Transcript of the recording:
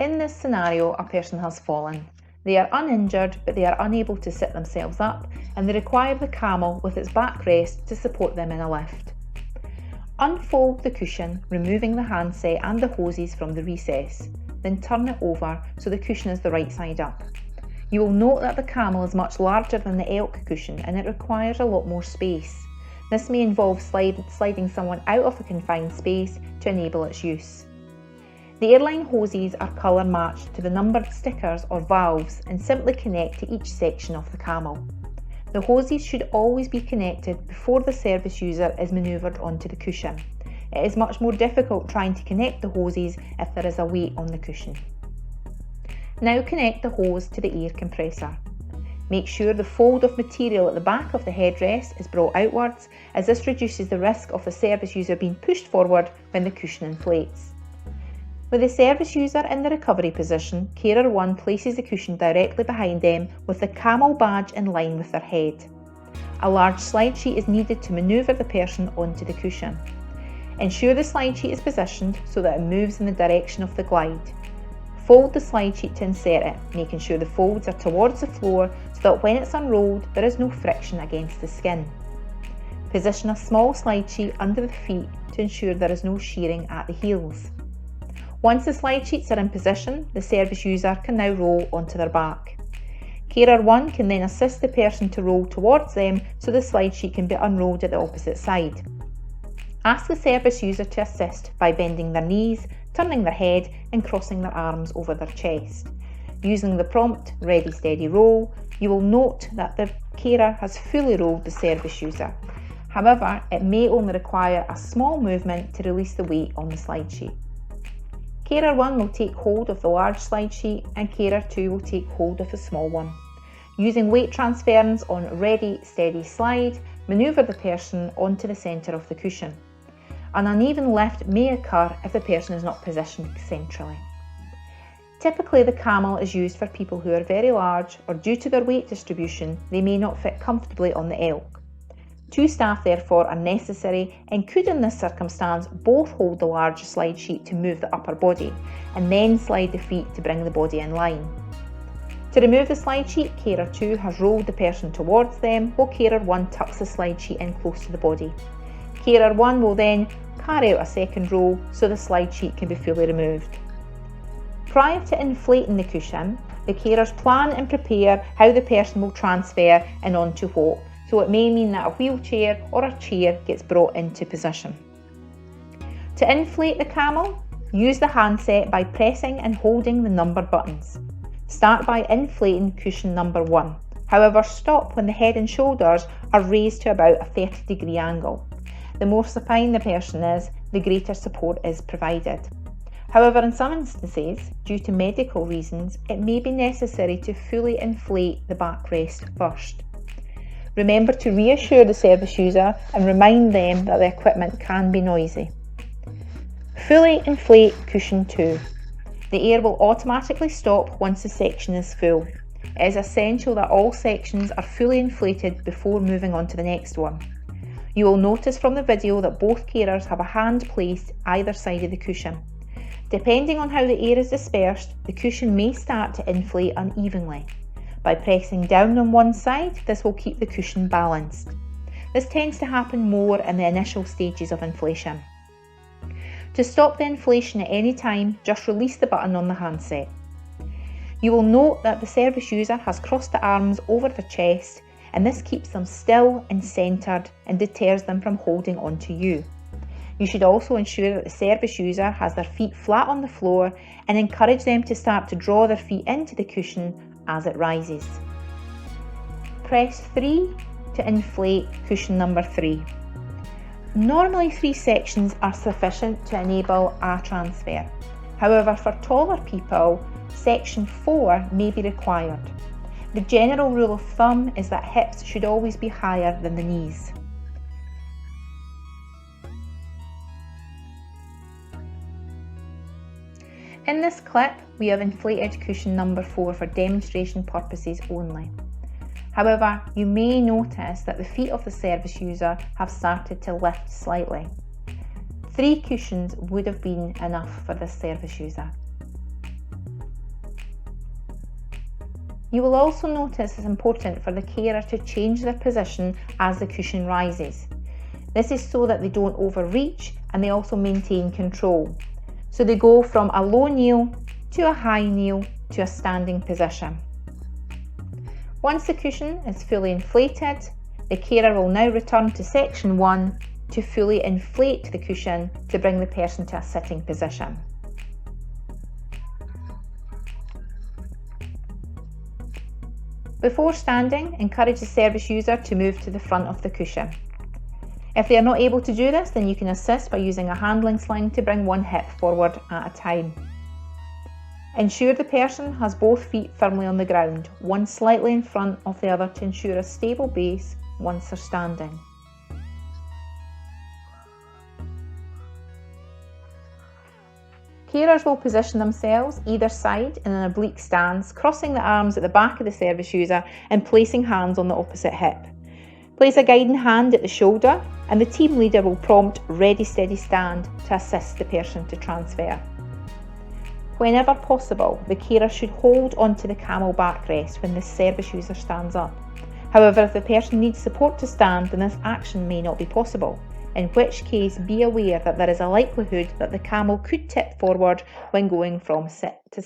In this scenario, a person has fallen. They are uninjured, but they are unable to sit themselves up, and they require the CAMEL with its backrest to support them in a lift. Unfold the cushion, removing the handset and the hoses from the recess. Then turn it over so the cushion is the right side up. You will note that the CAMEL is much larger than the elk cushion and it requires a lot more space. This may involve sliding someone out of a confined space to enable its use. The airline hoses are colour matched to the numbered stickers or valves and simply connect to each section of the CAMEL. The hoses should always be connected before the service user is manoeuvred onto the cushion. It is much more difficult trying to connect the hoses if there is a weight on the cushion. Now connect the hose to the air compressor. Make sure the fold of material at the back of the headrest is brought outwards, as this reduces the risk of the service user being pushed forward when the cushion inflates. With the service user in the recovery position, Carer 1 places the cushion directly behind them with the CAMEL badge in line with their head. A large slide sheet is needed to manoeuvre the person onto the cushion. Ensure the slide sheet is positioned so that it moves in the direction of the glide. Fold the slide sheet to insert it, making sure the folds are towards the floor so that when it's unrolled there is no friction against the skin. Position a small slide sheet under the feet to ensure there is no shearing at the heels. Once the slide sheets are in position, the service user can now roll onto their back. Carer 1 can then assist the person to roll towards them so the slide sheet can be unrolled at the opposite side. Ask the service user to assist by bending their knees, turning their head and crossing their arms over their chest. Using the prompt ready steady roll, you will note that the carer has fully rolled the service user. However, it may only require a small movement to release the weight on the slide sheet. Carer 1 will take hold of the large slide sheet and Carer 2 will take hold of the small one. Using weight transference on ready steady slide, manoeuvre the person onto the centre of the cushion. An uneven lift may occur if the person is not positioned centrally. Typically the CAMEL is used for people who are very large, or due to their weight distribution they may not fit comfortably on the elk. 2 staff therefore are necessary and could in this circumstance both hold the large slide sheet to move the upper body and then slide the feet to bring the body in line. To remove the slide sheet, Carer 2 has rolled the person towards them while Carer 1 tucks the slide sheet in close to the body. Carer 1 will then carry out a second roll so the slide sheet can be fully removed. Prior to inflating the cushion, the carers plan and prepare how the person will transfer and onto what, so it may mean that a wheelchair or a chair gets brought into position. To inflate the CAMEL, use the handset by pressing and holding the numbered buttons. Start by inflating cushion number 1, however stop when the head and shoulders are raised to about a 30-degree angle. The more supine the person is, the greater support is provided. However, in some instances, due to medical reasons, it may be necessary to fully inflate the backrest first. Remember to reassure the service user and remind them that the equipment can be noisy. Fully inflate cushion 2. The air will automatically stop once the section is full. It is essential that all sections are fully inflated before moving on to the next one. You will notice from the video that both carers have a hand placed either side of the cushion. Depending on how the air is dispersed, the cushion may start to inflate unevenly. By pressing down on one side, this will keep the cushion balanced. This tends to happen more in the initial stages of inflation. To stop the inflation at any time, just release the button on the handset. You will note that the service user has crossed the arms over the chest, and this keeps them still and centred and deters them from holding onto you. You should also ensure that the service user has their feet flat on the floor and encourage them to start to draw their feet into the cushion as it rises. Press 3 to inflate cushion number 3. Normally 3 sections are sufficient to enable a transfer. However, for taller people, section 4 may be required. The general rule of thumb is that hips should always be higher than the knees. In this clip, we have inflated cushion number 4 for demonstration purposes only. However, you may notice that the feet of the service user have started to lift slightly. 3 cushions would have been enough for this service user. You will also notice it's important for the carer to change their position as the cushion rises. This is so that they don't overreach and they also maintain control. So they go from a low kneel to a high kneel to a standing position. Once the cushion is fully inflated, the carer will now return to section 1 to fully inflate the cushion to bring the person to a sitting position. Before standing, encourage the service user to move to the front of the cushion. If they are not able to do this, then you can assist by using a handling sling to bring one hip forward at a time. Ensure the person has both feet firmly on the ground, one slightly in front of the other to ensure a stable base once they're standing. Carers will position themselves either side in an oblique stance, crossing the arms at the back of the service user and placing hands on the opposite hip. Place a guiding hand at the shoulder and the team leader will prompt ready steady stand to assist the person to transfer. Whenever possible, the carer should hold onto the CAMEL backrest when the service user stands up. However, if the person needs support to stand, then this action may not be possible, in which case be aware that there is a likelihood that the CAMEL could tip forward when going from sit to